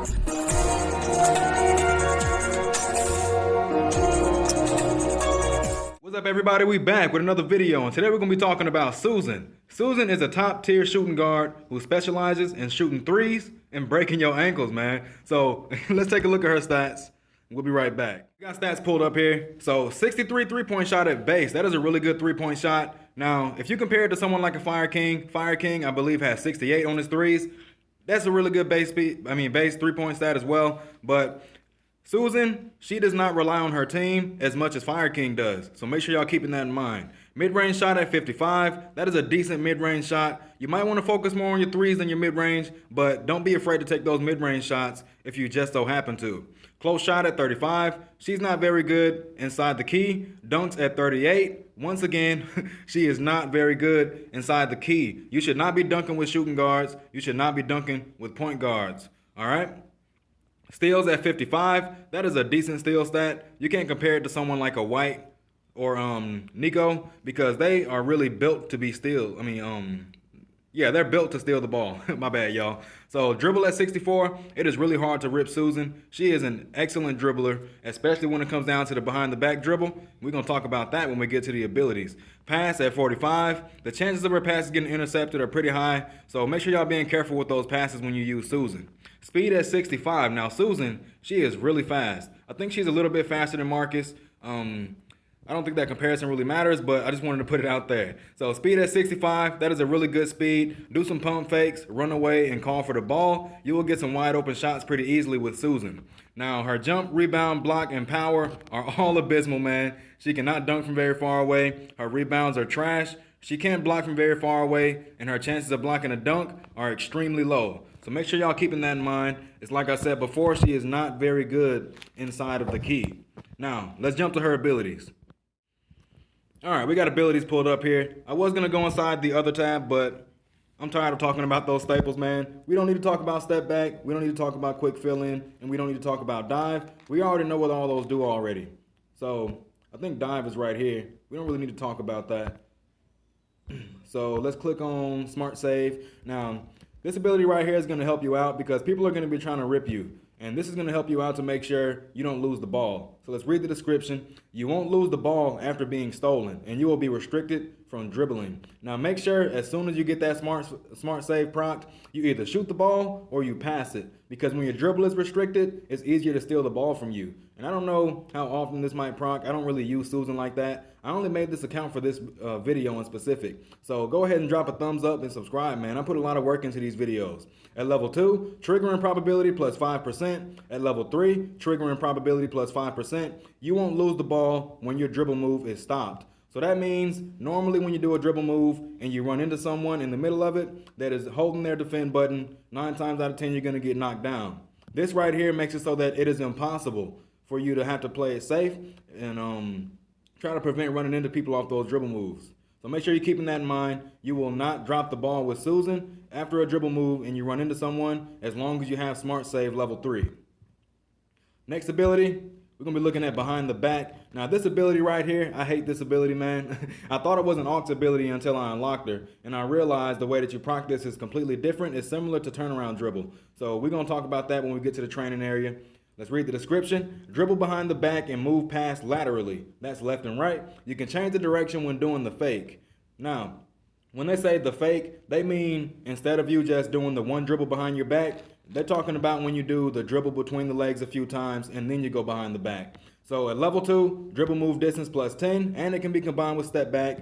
What's up, everybody? We back with another video, and today we're going to be talking about Susan. Susan is a top-tier shooting guard who specializes in shooting threes and breaking your ankles, man. So let's take a look at her stats. We'll be right back. We got stats pulled up here. So 63 three-point shot at base. That is a really good three-point shot. Now, if you compare it to someone like a Fire King, I believe, has 68 on his threes. That's a really good base three-point stat as well. But Susan, she does not rely on her team as much as Fire King does. So make sure y'all keeping that in mind. Mid-range shot at 55. That is a decent mid-range shot. You might want to focus more on your threes than your mid-range, but don't be afraid to take those mid-range shots if you just so happen to. Close shot at 35. She's not very good inside the key. Dunks at 38. Once again, she is not very good inside the key. You should not be dunking with shooting guards. You should not be dunking with point guards. All right? Steals at 55. That is a decent steal stat. You can't compare it to someone like a White or Nico because they are really built to be they're built to steal the ball. My bad, y'all. So dribble at 64. It is really hard to rip Susan. She is an excellent dribbler, especially when it comes down to the behind the back dribble. We're going to talk about that when we get to the abilities. Pass at 45. The chances of her passes getting intercepted are pretty high, so make sure y'all being careful with those passes when you use Susan. Speed at 65. Now Susan, she is really fast. I think she's a little bit faster than Marcus. I don't think that comparison really matters, but I just wanted to put it out there. So speed at 65, that is a really good speed. Do some pump fakes, run away, and call for the ball. You will get some wide open shots pretty easily with Susan. Now, her jump, rebound, block, and power are all abysmal, man. She cannot dunk from very far away. Her rebounds are trash. She can't block from very far away, and her chances of blocking a dunk are extremely low. So make sure y'all keeping that in mind. It's like I said before, she is not very good inside of the key. Now, let's jump to her abilities. All right, we got abilities pulled up here. I was going to go inside the other tab, but I'm tired of talking about those staples, man. We don't need to talk about step back. We don't need to talk about quick fill in, and we don't need to talk about dive. We already know what all those do already. So I think dive is right here. We don't really need to talk about that. So let's click on Smart Save. Now, this ability right here is going to help you out because people are going to be trying to rip you. And this is going to help you out to make sure you don't lose the ball. So let's read the description. You won't lose the ball after being stolen, and you will be restricted from dribbling. Now make sure as soon as you get that smart save proc, you either shoot the ball or you pass it. Because when your dribble is restricted, it's easier to steal the ball from you. And I don't know how often this might proc. I don't really use Susan like that. I only made this account for this video in specific. So go ahead and drop a thumbs up and subscribe, man. I put a lot of work into these videos. At level 2, triggering probability plus 5%. At level 3, triggering probability plus 5%. You won't lose the ball when your dribble move is stopped. So that means normally when you do a dribble move and you run into someone in the middle of it that is holding their defend button, 9 times out of 10 you're going to get knocked down. This right here makes it so that it is impossible for you to have to play it safe and try to prevent running into people off those dribble moves. So make sure you're keeping that in mind. You will not drop the ball with Susan after a dribble move and you run into someone as long as you have Smart Save level 3. Next ability, we're going to be looking at behind the back. Now this ability right here, I hate this ability, man. I thought it was an aux ability until I unlocked her. And I realized the way that you proc this is completely different. It's similar to turnaround dribble. So we're going to talk about that when we get to the training area. Let's read the description. Dribble behind the back and move past laterally. That's left and right. You can change the direction when doing the fake. Now, when they say the fake, they mean instead of you just doing the one dribble behind your back, they're talking about when you do the dribble between the legs a few times and then you go behind the back. So at level 2, dribble move distance plus 10, and it can be combined with step back.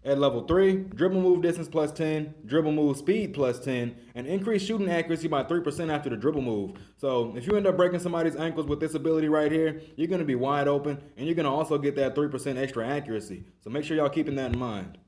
At level 3, dribble move distance plus 10, dribble move speed plus 10, and increase shooting accuracy by 3% after the dribble move. So if you end up breaking somebody's ankles with this ability right here, you're going to be wide open, and you're going to also get that 3% extra accuracy. So make sure y'all keeping that in mind.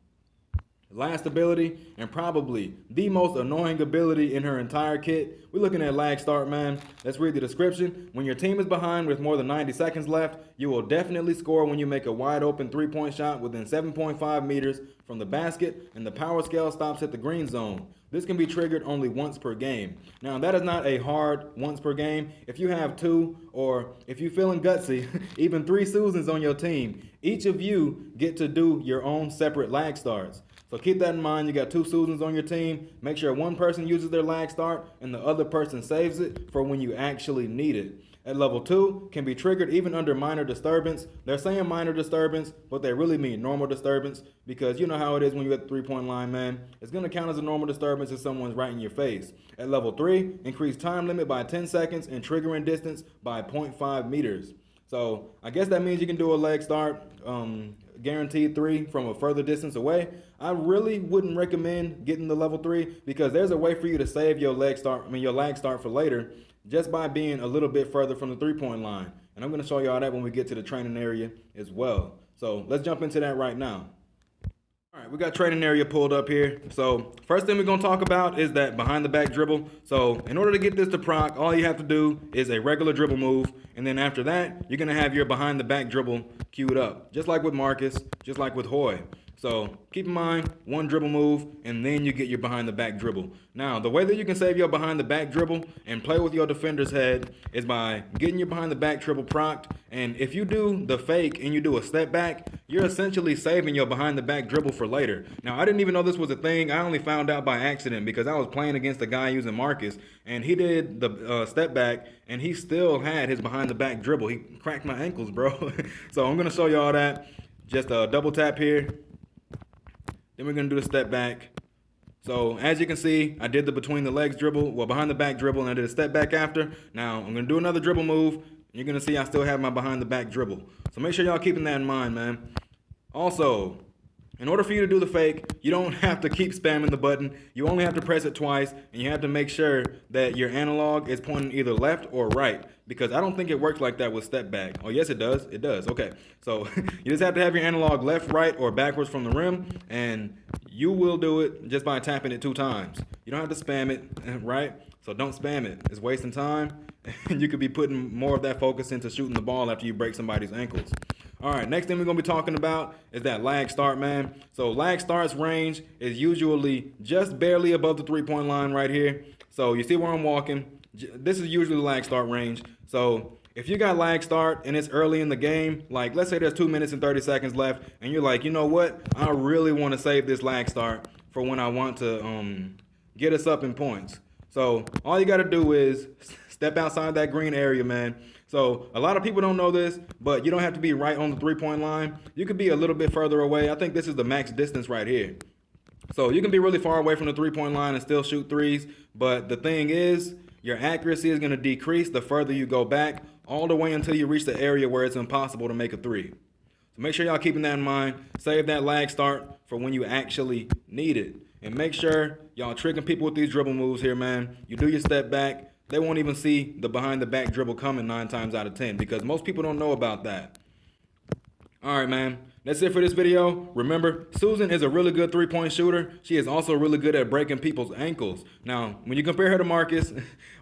Last ability, and probably the most annoying ability in her entire kit, we're looking at lag start, man. Let's read the description. When your team is behind with more than 90 seconds left, you will definitely score when you make a wide open 3-point shot within 7.5 meters from the basket, and the power scale stops at the green zone. This can be triggered only once per game. Now, that is not a hard once per game. If you have 2, or if you're feeling gutsy, even 3 Susans on your team, each of you get to do your own separate lag starts. So keep that in mind. You got 2 Susans on your team. Make sure one person uses their lag start and the other person saves it for when you actually need it. At level 2, can be triggered even under minor disturbance. They're saying minor disturbance, but they really mean normal disturbance, because you know how it is when you're at the 3-point line, man. It's going to count as a normal disturbance if someone's right in your face. At level 3, increase time limit by 10 seconds and triggering distance by 0.5 meters. So I guess that means you can do a leg start, guaranteed 3 from a further distance away. I really wouldn't recommend getting the level 3, because there's a way for you to save your leg start for later, just by being a little bit further from the 3-point line. And I'm going to show y'all that when we get to the training area as well. So let's jump into that right now. All right, we got training area pulled up here. So first thing we're going to talk about is that behind the back dribble. So in order to get this to proc, all you have to do is a regular dribble move. And then after that, you're going to have your behind the back dribble queued up, just like with Marcus, just like with Hoy. So keep in mind, one dribble move, and then you get your behind the back dribble. Now, the way that you can save your behind the back dribble and play with your defender's head is by getting your behind the back dribble procced. And if you do the fake and you do a step back, you're essentially saving your behind the back dribble for later. Now, I didn't even know this was a thing. I only found out by accident because I was playing against a guy using Marcus, and he did the step back, and he still had his behind the back dribble. He cracked my ankles, bro. So I'm going to show you all that. Just a double tap here. Then we're going to do the step back. So as you can see, I did the between the legs dribble, behind the back dribble, and I did a step back after. Now I'm going to do another dribble move. You're going to see I still have my behind the back dribble. So make sure y'all keeping that in mind, man. Also, in order for you to do the fake, you don't have to keep spamming the button. You only have to press it twice, and you have to make sure that your analog is pointing either left or right, because I don't think it works like that with step back. Oh, yes, it does. It does. Okay. So you just have to have your analog left, right, or backwards from the rim, and you will do it just by tapping it 2 times. You don't have to spam it, right? So don't spam it. It's wasting time, and you could be putting more of that focus into shooting the ball after you break somebody's ankles. All right, next thing we're going to be talking about is that lag start, man. So lag start's range is usually just barely above the 3-point line right here. So you see where I'm walking. This is usually the lag start range. So if you got lag start and it's early in the game, like let's say there's 2 minutes and 30 seconds left, and you're like, you know what? I really want to save this lag start for when I want to get us up in points. So all you got to do is step outside that green area, man. So a lot of people don't know this, but you don't have to be right on the 3-point line. You could be a little bit further away. I think this is the max distance right here. So you can be really far away from the 3-point line and still shoot threes. But the thing is, your accuracy is going to decrease the further you go back, all the way until you reach the area where it's impossible to make a 3. So make sure y'all keeping that in mind. Save that lag start for when you actually need it. And make sure y'all tricking people with these dribble moves here, man. You do your step back. They won't even see the behind the back dribble coming 9 times out of 10, because most people don't know about that. All right, man. That's it for this video. Remember, Susan is a really good 3-point shooter. She is also really good at breaking people's ankles. Now, when you compare her to Marcus,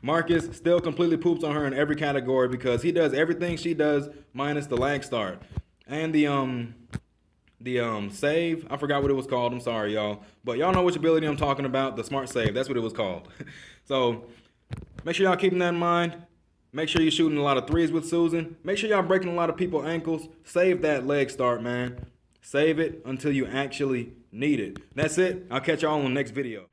Marcus still completely poops on her in every category, because he does everything she does minus the lag start. And the save, I forgot what it was called. I'm sorry, y'all. But y'all know which ability I'm talking about. The smart save. That's what it was called. So make sure y'all keeping that in mind. Make sure you're shooting a lot of threes with Susan. Make sure y'all breaking a lot of people's ankles. Save that leg start, man. Save it until you actually need it. That's it. I'll catch y'all on the next video.